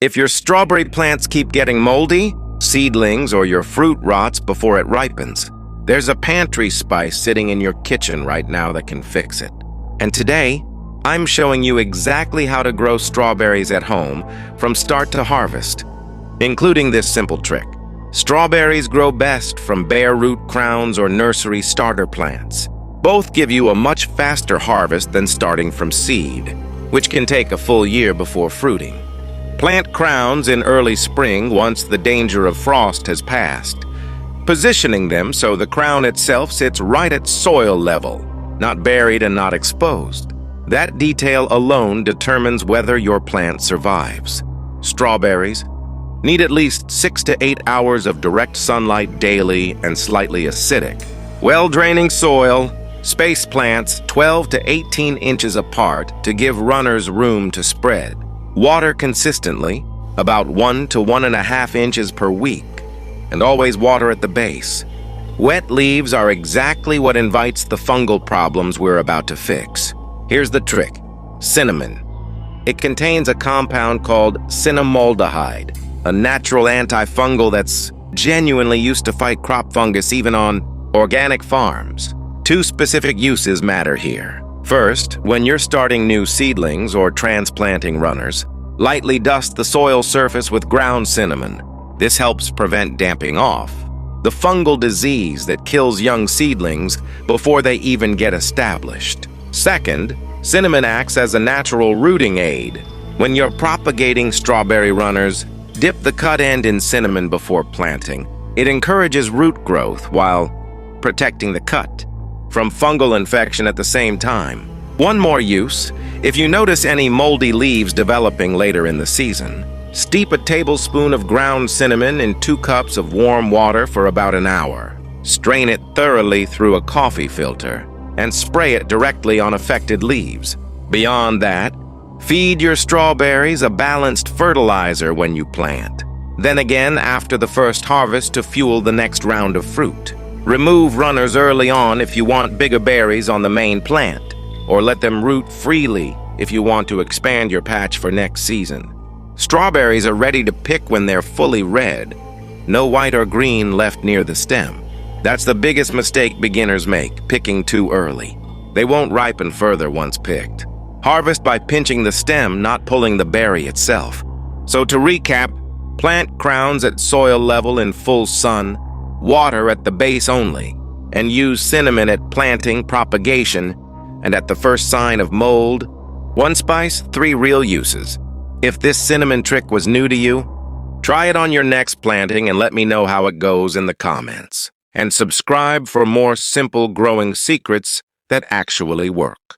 If your strawberry plants keep getting moldy, seedlings, or your fruit rots before it ripens, there's a pantry spice sitting in your kitchen right now that can fix it. And today, I'm showing you exactly how to grow strawberries at home from start to harvest, including this simple trick. Strawberries grow best from bare root crowns or nursery starter plants. Both give you a much faster harvest than starting from seed, which can take a full year before fruiting. Plant crowns in early spring once the danger of frost has passed, positioning them so the crown itself sits right at soil level, not buried and not exposed. That detail alone determines whether your plant survives. Strawberries need at least 6 to 8 hours of direct sunlight daily and slightly acidic. Well-draining soil, space plants 12 to 18 inches apart to give runners room to spread. Water consistently, about 1 to 1.5 inches per week, and always water at the base. Wet leaves are exactly what invites the fungal problems we're about to fix. Here's the trick: cinnamon. It contains a compound called cinnamaldehyde, a natural antifungal that's genuinely used to fight crop fungus even on organic farms. Two specific uses matter here. First, when you're starting new seedlings or transplanting runners, lightly dust the soil surface with ground cinnamon. This helps prevent damping off, the fungal disease that kills young seedlings before they even get established. Second, cinnamon acts as a natural rooting aid. When you're propagating strawberry runners, dip the cut end in cinnamon before planting. It encourages root growth while protecting the cut from fungal infection at the same time. One more use: if you notice any moldy leaves developing later in the season, steep a tablespoon of ground cinnamon in 2 cups of warm water for about an hour. Strain it thoroughly through a coffee filter and spray it directly on affected leaves. Beyond that, feed your strawberries a balanced fertilizer when you plant. Then again after the first harvest to fuel the next round of fruit. Remove runners early on if you want bigger berries on the main plant, or let them root freely if you want to expand your patch for next season. Strawberries are ready to pick when they're fully red, no white or green left near the stem. That's the biggest mistake beginners make, picking too early. They won't ripen further once picked. Harvest by pinching the stem, not pulling the berry itself. So to recap, plant crowns at soil level in full sun, water at the base only, and use cinnamon at planting, propagation, and at the first sign of mold. 1 spice, 3 real uses. If this cinnamon trick was new to you, try it on your next planting and let me know how it goes in the comments. And subscribe for more simple growing secrets that actually work.